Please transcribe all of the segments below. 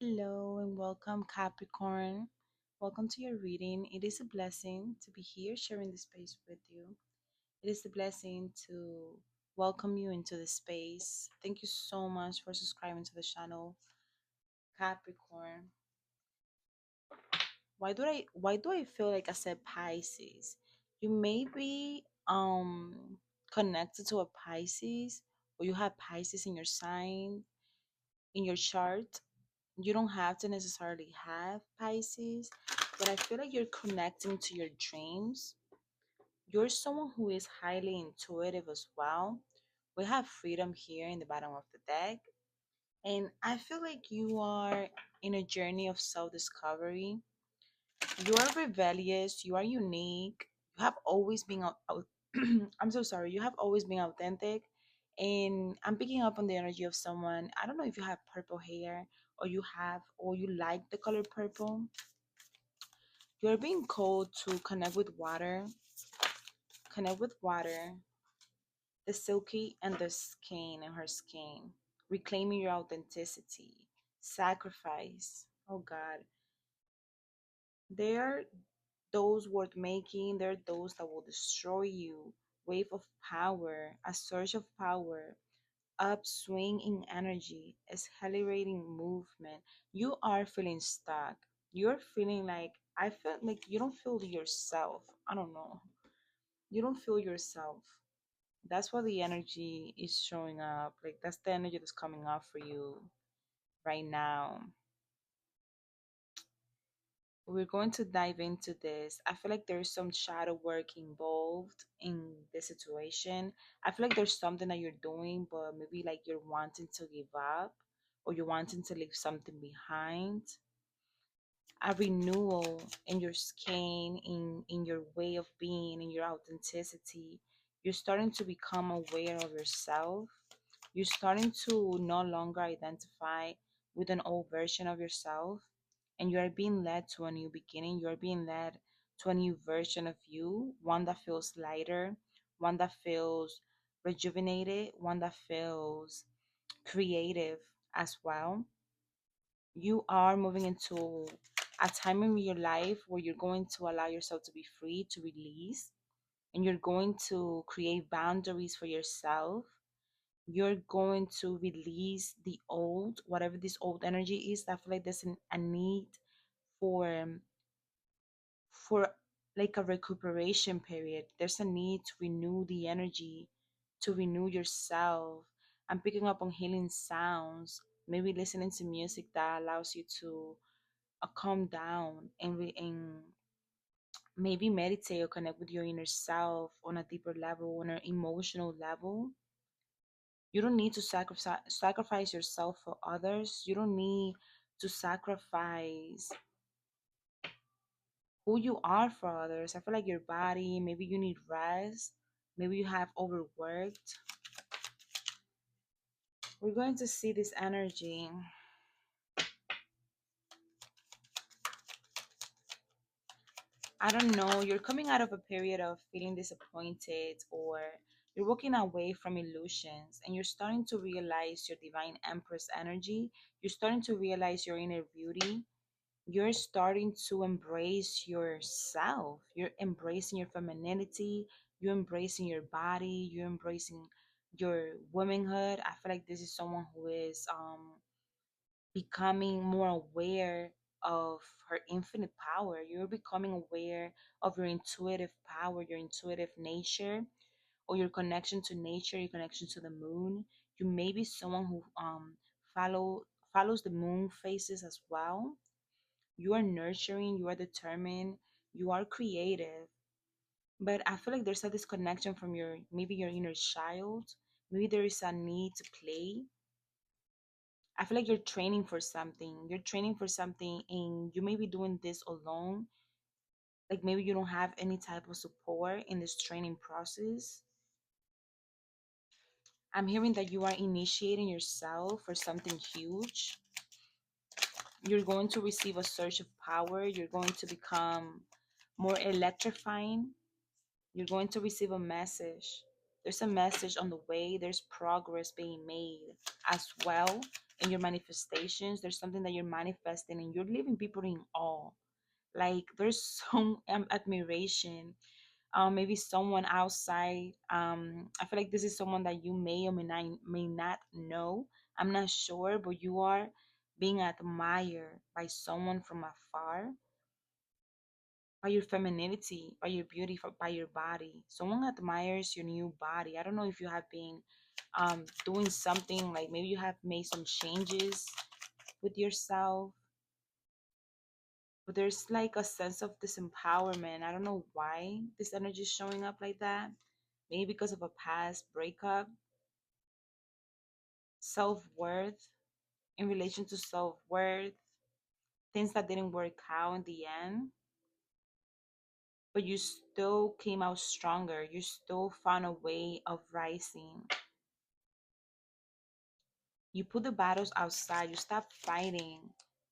Hello and welcome, Capricorn. Welcome to your reading. It is a blessing to be here sharing this space with you. It is a blessing to welcome you into the space. Thank you so much for subscribing to the channel, Capricorn. Why do I feel like I said Pisces? You may be connected to a Pisces, or you have Pisces in your sign, in your chart. You don't have to necessarily have Pisces, but I feel like you're connecting to your dreams. You're someone who is highly intuitive as well. We have freedom here in the bottom of the deck. And I feel like you are in a journey of self discovery. You are rebellious, you are unique, you have always been I'm so sorry, you have always been authentic. And I'm picking up on the energy of someone. I don't know if you have purple hair, or you like the color purple. You're being called to connect with water, the silky and the skin and her skin, reclaiming your authenticity, sacrifice. Oh God. There are those worth making, there are those that will destroy you. Wave of power, a surge of power, upswing in energy, accelerating movement. You are feeling stuck. You're feeling like, I feel like you don't feel yourself. I don't know. You don't feel yourself. That's why the energy is showing up. Like, that's the energy that's coming up for you right now. We're going to dive into this. I feel like there's some shadow work involved in this situation. I feel like there's something that you're doing, but maybe like you're wanting to give up, or you're wanting to leave something behind. A renewal in your skin, in your way of being, in your authenticity. You're starting to become aware of yourself. You're starting to no longer identify with an old version of yourself, and you are being led to a new beginning. You are being led to a new version of you, one that feels lighter, one that feels rejuvenated, one that feels creative as well. You are moving into a time in your life where you're going to allow yourself to be free, to release, and you're going to create boundaries for yourself. You're going to release the old, whatever this old energy is. I feel like there's a need for for like a recuperation period. There's a need to renew the energy, to renew yourself. I'm picking up on healing sounds, maybe listening to music that allows you to calm down and maybe meditate or connect with your inner self on a deeper level, on an emotional level. You don't need to sacrifice yourself for others. You don't need to sacrifice who you are for others. I feel like your body, maybe you need rest, maybe you have overworked. We're going to see this energy. I don't know, you're coming out of a period of feeling disappointed, or you're walking away from illusions, and you're starting to realize your divine empress energy. You're starting to realize your inner beauty. You're starting to embrace yourself. You're embracing your femininity. You're embracing your body. You're embracing your womanhood. I feel like this is someone who is becoming more aware of her infinite power. You're becoming aware of your intuitive power, your intuitive nature, or your connection to nature, your connection to the moon. You may be someone who follow follows the moon phases as well. You are nurturing, you are determined, you are creative. But I feel like there's a disconnection from your, maybe your inner child. Maybe there is a need to play. I feel like you're training for something. You're training for something, and you may be doing this alone. Like maybe you don't have any type of support in this training process. I'm hearing that you are initiating yourself for something huge. You're going to receive a surge of power. You're going to become more electrifying. You're going to receive a message. There's a message on the way. There's progress being made as well. in your manifestations. There's something that you're manifesting and you're leaving people in awe. Like there's some admiration. Maybe someone outside. I feel like this is someone that you may or may not know. I'm not sure, but you are being admired by someone from afar, by your femininity, by your beauty, by your body. Someone admires your new body. I don't know if you have been doing something, like maybe you have made some changes with yourself, but there's like a sense of disempowerment. I don't know why this energy is showing up like that. Maybe because of a past breakup, self worth, in relation to self worth, things that didn't work out in the end, but you still came out stronger. You still found a way of rising. You put the battles outside. You stopped fighting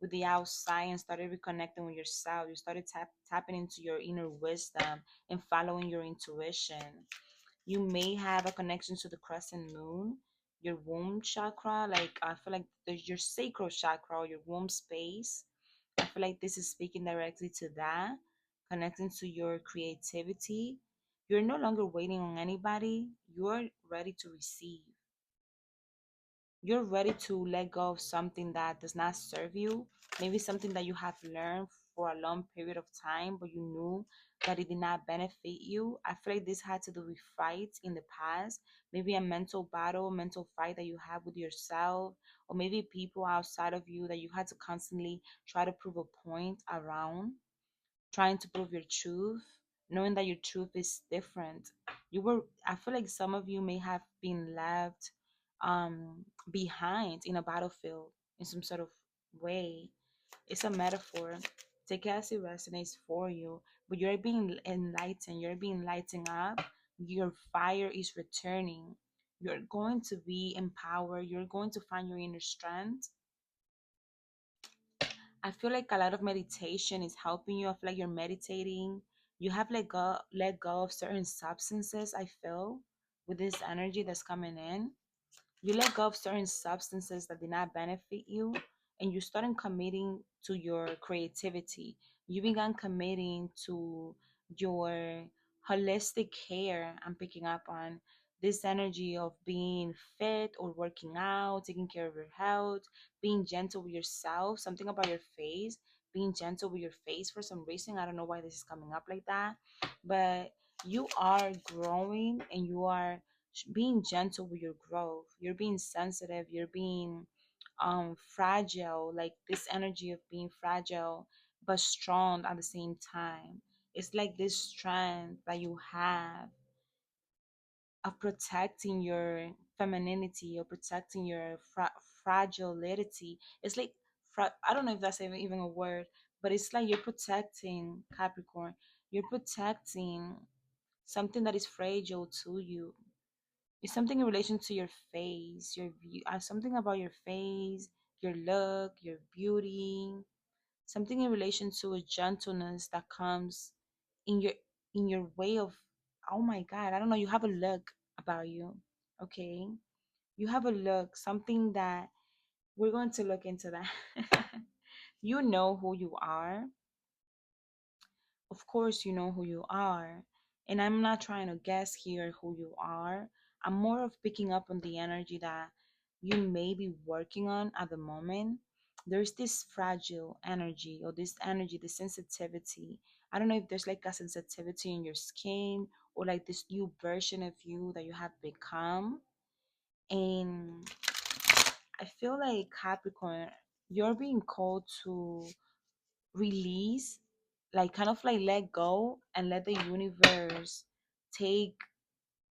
with the outside and started reconnecting with yourself. You started tapping into your inner wisdom and following your intuition. You may have a connection to the crescent moon, your womb chakra. Like I feel like there's your sacral chakra or your womb space. I feel like this is speaking directly to that, connecting to your creativity. You're no longer waiting on anybody. You're ready to receive. You're ready to let go of something that does not serve you, maybe something that you have learned for a long period of time, but you knew that it did not benefit you. I feel like this had to do with fights in the past, maybe a mental battle, mental fight that you have with yourself, or maybe people outside of you that you had to constantly try to prove a point around, trying to prove your truth, knowing that your truth is different. I feel like some of you may have been left behind in a battlefield in some sort of way. It's a metaphor. Take it as it resonates for you, but you're being enlightened, you're being lighting up, your fire is returning. You're going to be empowered, you're going to find your inner strength. I feel like a lot of meditation is helping you. I feel like you're meditating. You have let go of certain substances, I feel, with this energy that's coming in. You let go of certain substances that did not benefit you, and you started committing to your creativity. You began committing to your holistic care. I'm picking up on this energy of being fit or working out, taking care of your health, being gentle with yourself, something about your face, being gentle with your face for some reason. I don't know why this is coming up like that, but you are growing and you are being gentle with your growth. You're being sensitive. You're being fragile, like this energy of being fragile but strong at the same time. It's like this strength that you have of protecting your femininity or protecting your fragility. It's like I don't know if that's even a word, but it's like you're protecting Capricorn. You're protecting something that is fragile to you. It's something in relation to your face, your view, something about your face, your look, your beauty, something in relation to a gentleness that comes in your way of. Oh my God, I don't know. You have a look about you, okay? You have a look, something that we're going to look into that. You know who you are. Of course, you know who you are. And I'm not trying to guess here who you are. I'm more of picking up on the energy that you may be working on at the moment. There's this fragile energy or this energy, the sensitivity. I don't know if there's like a sensitivity in your skin or like this new version of you that you have become. And I feel like Capricorn, you're being called to release, like kind of like let go and let the universe take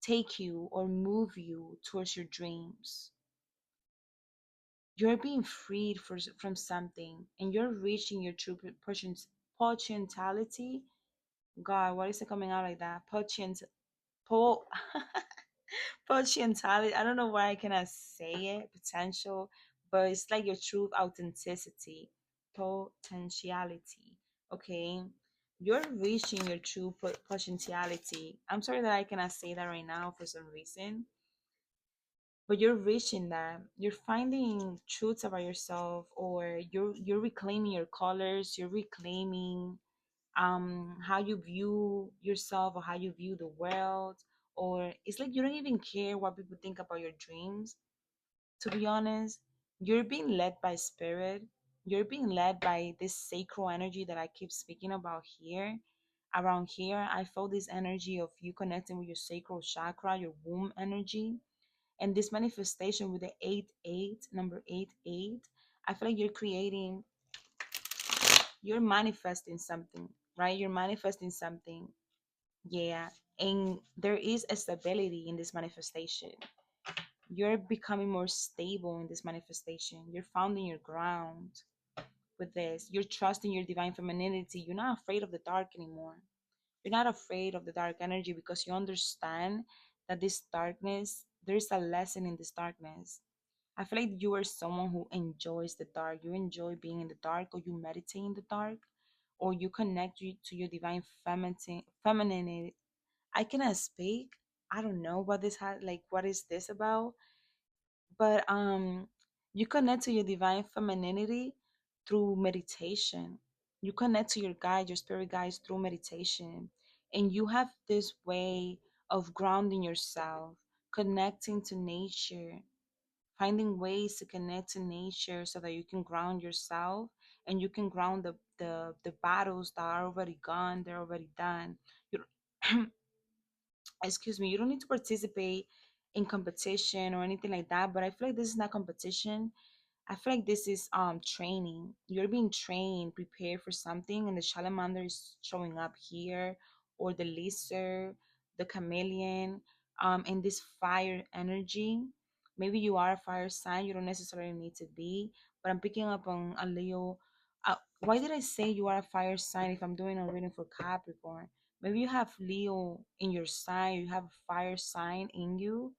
take you or move you towards your dreams. You're being freed from something and you're reaching your true potentiality. God, what is it coming out like that? Po potentiality. I don't know why I cannot say it. Potential, but it's like your true authenticity. Potentiality. Okay, you're reaching your true potentiality. I'm sorry that I cannot say that right now for some reason, but you're reaching that. You're finding truths about yourself, or you're reclaiming your colors. You're reclaiming how you view yourself or how you view the world. Or it's like you don't even care what people think about your dreams. To be honest, you're being led by spirit. You're being led by this sacral energy that I keep speaking about here. Around here, I feel this energy of you connecting with your sacral chakra, your womb energy, and this manifestation with the 8 8, number 8 8. I feel like you're manifesting something, right? You're manifesting something. Yeah. And there is a stability in this manifestation. You're becoming more stable in this manifestation. You're founding your ground with this. You're trusting your divine femininity. You're not afraid of the dark anymore. You're not afraid of the dark energy because you understand that this darkness, there's a lesson in this darkness. I feel like you are someone who enjoys the dark. You enjoy being in the dark, or you meditate in the dark, or you connect to your divine femininity. I cannot speak. I don't know what this has like. What is this about? But you connect to your divine femininity through meditation. You connect to your guide, your spirit guides through meditation, and you have this way of grounding yourself, connecting to nature, finding ways to connect to nature so that you can ground yourself, and you can ground the battles that are already gone, they're already done. You excuse me, you don't need to participate in competition or anything like that, but I feel like this is not competition. I feel like this is training. You're being trained, prepared for something, and the salamander is showing up here, or the lizard, the chameleon, and this fire energy. Maybe you are a fire sign. You don't necessarily need to be, but I'm picking up on a Leo. Why did I say you are a fire sign if I'm doing a reading for Capricorn? Maybe you have Leo in your sign. You have a fire sign in you,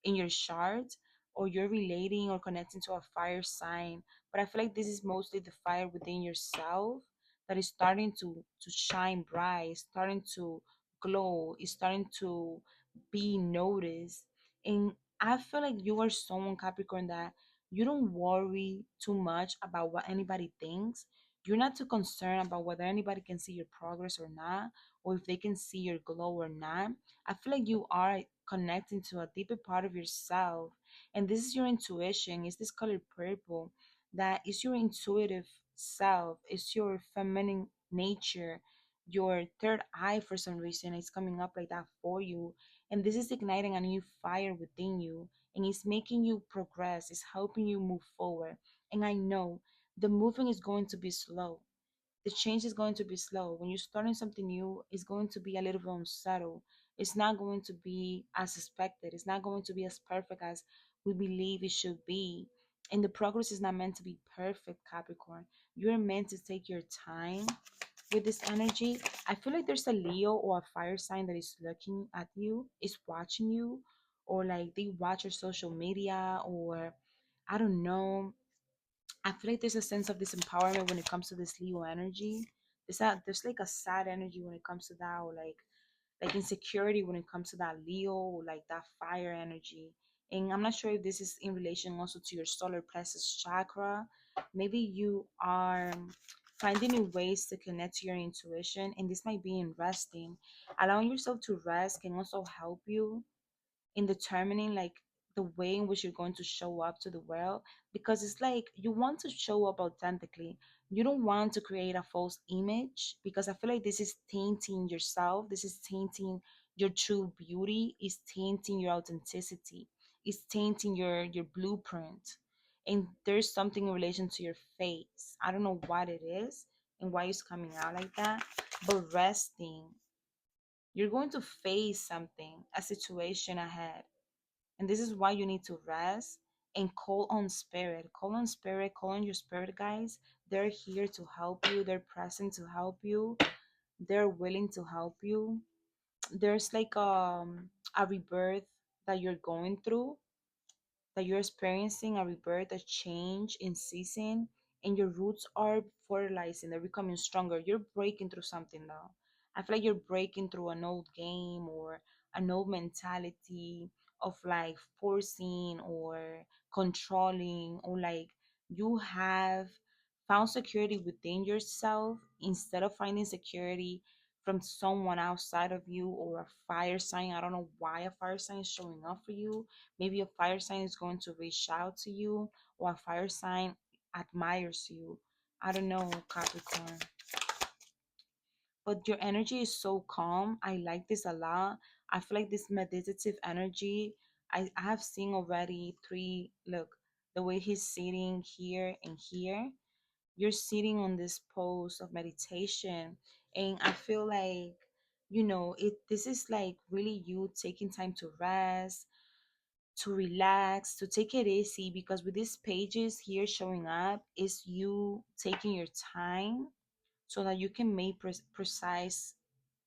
in your chart, or you're relating or connecting to a fire sign. But I feel like this is mostly the fire within yourself that is starting to shine bright, starting to glow, is starting to be noticed. And I feel like you are someone, Capricorn, that you don't worry too much about what anybody thinks. You're not too concerned about whether anybody can see your progress or not, or if they can see your glow or not. I feel like you are connecting to a deeper part of yourself, and this is your intuition. It's this color purple that is your intuitive self. It's your feminine nature, your third eye. For some reason it's coming up like that for you, and this is igniting a new fire within you, and it's making you progress. It's helping you move forward. And I know the moving is going to be slow. The change is going to be slow. When you're starting something new, it's going to be a little bit unsettled. It's not going to be as expected. It's not going to be as perfect as we believe it should be. And the progress is not meant to be perfect, Capricorn. You're meant to take your time with this energy. I feel like there's a Leo or a fire sign that is looking at you, is watching you, or like they watch your social media, or I don't know. I feel like there's a sense of disempowerment when it comes to this Leo energy. There's like a sad energy when it comes to that, or like insecurity when it comes to that Leo, or like that fire energy. And I'm not sure if this is in relation also to your solar plexus chakra. Maybe you are finding new ways to connect to your intuition, and this might be in resting. Allowing yourself to rest can also help you in determining like the way in which you're going to show up to the world, because it's like you want to show up authentically. You don't want to create a false image, because I feel like this is tainting yourself. This is tainting your true beauty. Is tainting your authenticity. It's tainting your blueprint. And there's something in relation to your face. I don't know what it is and why it's coming out like that, but resting, you're going to face something, a situation ahead. And this is why you need to rest and call on spirit. Call on spirit, call on your spirit guides. They're here to help you, they're present to help you, they're willing to help you. There's like a rebirth that you're going through, that you're experiencing a rebirth, a change in season, and your roots are fertilizing, they're becoming stronger. You're breaking through something now. I feel like you're breaking through an old game or an old mentality of like forcing or controlling, or like you have found security within yourself instead of finding security from someone outside of you or a fire sign. I don't know why a fire sign is showing up for you. Maybe a fire sign is going to reach out to you, or a fire sign admires you. I don't know, Capricorn. But your energy is so calm. I like this a lot. I feel like this meditative energy. I have seen already three. Look, the way he's sitting here and here. You're sitting on this pose of meditation, and I feel like, it. This is like really you taking time to rest, to relax, to take it easy. Because with these pages here showing up, is you taking your time so that you can make precise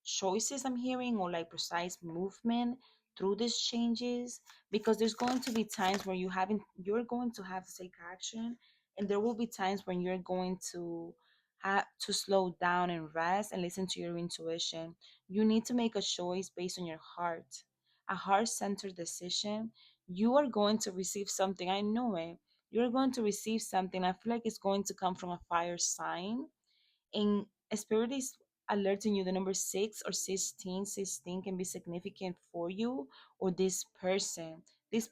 choices, I'm hearing, or like precise movement through these changes. Because there's going to be times where you're going to have to take action, and there will be times when you're going to have to slow down and rest and listen to your intuition. You need to make a choice based on your heart, a heart-centered decision. You are going to receive something, I know it. You're going to receive something. I feel like it's going to come from a fire sign, and spirit is alerting you the number 6 or 16 can be significant for you or this person, this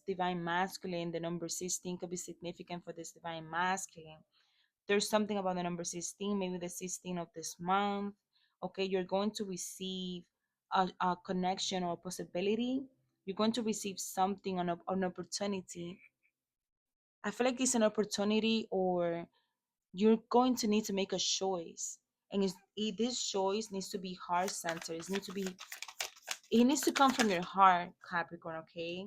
divine masculine. The number 16 could be significant for this divine masculine. There's something about the number 16, maybe the 16th of this month. Okay, you're going to receive a connection or a possibility. You're going to receive something, an opportunity. I feel like it's an opportunity, or you're going to need to make a choice. And this choice needs to be heart centered. It needs to come from your heart, Capricorn. Okay,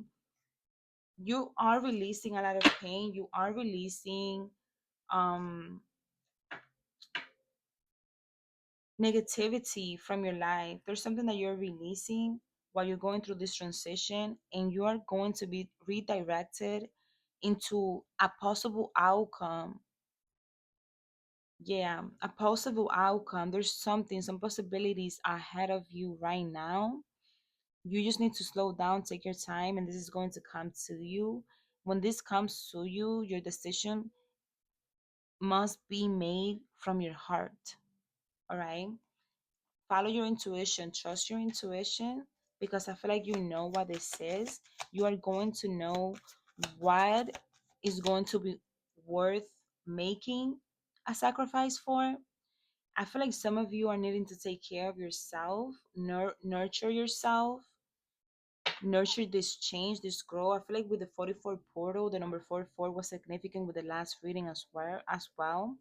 you are releasing a lot of pain. You are releasing um negativity from your life. There's something that you're releasing while you're going through this transition, and you are going to be redirected into a possible outcome. Yeah, a possible outcome. There's some possibilities ahead of you right now. You just need to slow down, take your time, and this is going to come to you. When this comes to you, your decision must be made from your heart. All right? Follow your intuition, trust your intuition, because I feel like you know what this is. You are going to know what is going to be worth making a sacrifice for. I feel like some of you are needing to take care of yourself, nurture yourself, nurture this change, this growth. I feel like with the 44 portal, the number 44 was significant with the last reading as well.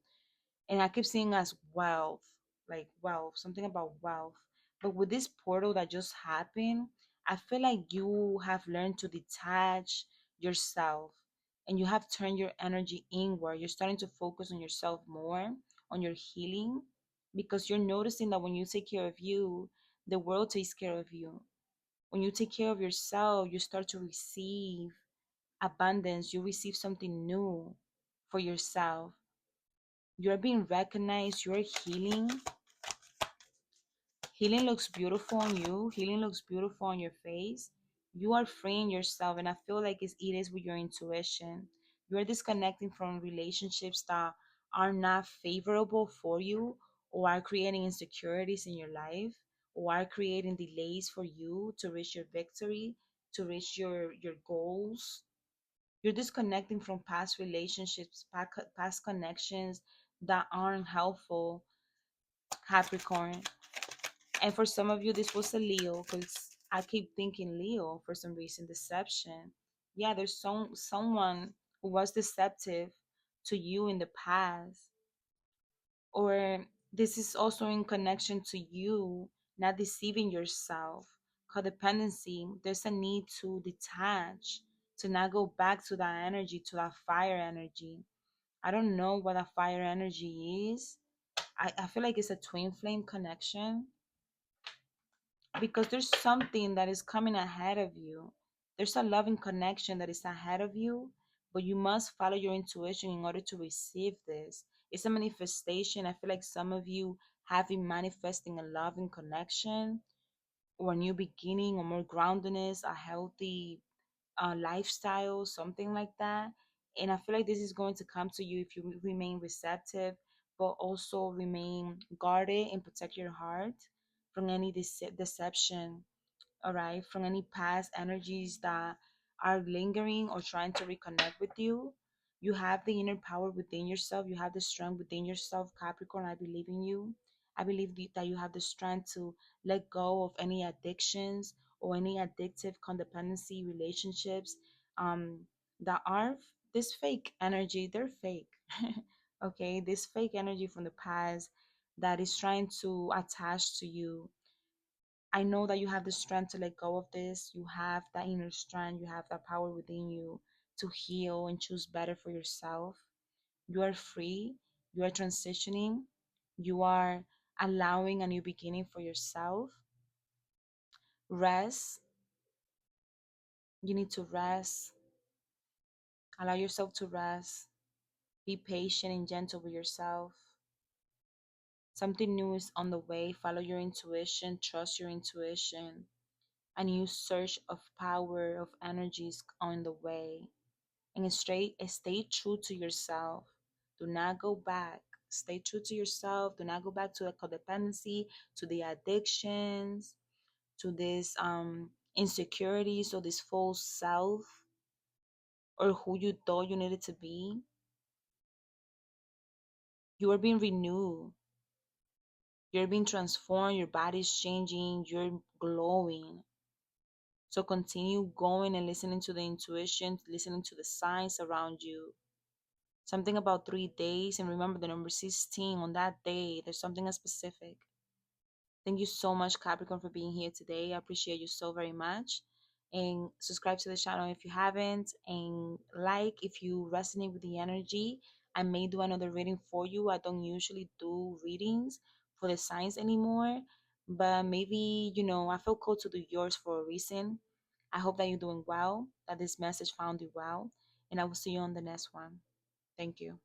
And I keep seeing as wealth, like wealth, something about wealth. But with this portal that just happened, I feel like you have learned to detach yourself, and you have turned your energy inward. You're starting to focus on yourself more, on your healing, because you're noticing that when you take care of you, the world takes care of you. When you take care of yourself, you start to receive abundance, you receive something new for yourself. You're being recognized, you're healing. Healing looks beautiful on you, healing looks beautiful on your face. You are freeing yourself, and I feel like it is with your intuition. You're disconnecting from relationships that are not favorable for you, or are creating insecurities in your life, or are creating delays for you to reach your victory, to reach your goals. You're disconnecting from past relationships, past connections that aren't helpful, Capricorn. And for some of you, this was a Leo, because I keep thinking Leo for some reason. Deception. Yeah, there's someone who was deceptive to you in the past, or this is also in connection to you not deceiving yourself. Codependency. There's a need to detach, to not go back to that energy, to that fire energy. I don't know what a fire energy is. I feel like it's a twin flame connection, because there's something that is coming ahead of you. There's a loving connection that is ahead of you, but you must follow your intuition in order to receive this. It's a manifestation. I feel like some of you have been manifesting a loving connection, or a new beginning or more groundedness, a healthy lifestyle, something like that. And I feel like this is going to come to you if you remain receptive, but also remain guarded and protect your heart from any deception, all right, from any past energies that are lingering or trying to reconnect with you. You have the inner power within yourself, you have the strength within yourself, Capricorn. I believe in you. I believe that you have the strength to let go of any addictions or any addictive codependency relationships um, that are this fake energy. They're fake. Okay, this fake energy from the past that is trying to attach to you. I know that you have the strength to let go of this. You have that inner strength. You have that power within you to heal and choose better for yourself. You are free. You are transitioning. You are allowing a new beginning for yourself. Rest. You need to rest. Allow yourself to rest. Be patient and gentle with yourself. Something new is on the way. Follow your intuition. Trust your intuition. A new surge of power, of energy is on the way. And stay true to yourself. Do not go back. Stay true to yourself. Do not go back to the codependency, to the addictions, to this insecurities or this false self or who you thought you needed to be. You are being renewed. You're being transformed. Your body's changing. You're glowing. So continue going and listening to the intuition, listening to the signs around you. Something about 3 days, and remember the number 16 on that day. There's something specific. Thank you so much, Capricorn, for being here today. I appreciate you so very much. And subscribe to the channel if you haven't, and like if you resonate with the energy. I may do another reading for you. I don't usually do readings for the signs anymore, but maybe, I feel called to do yours for a reason. I hope that you're doing well, that this message found you well, and I will see you on the next one. Thank you.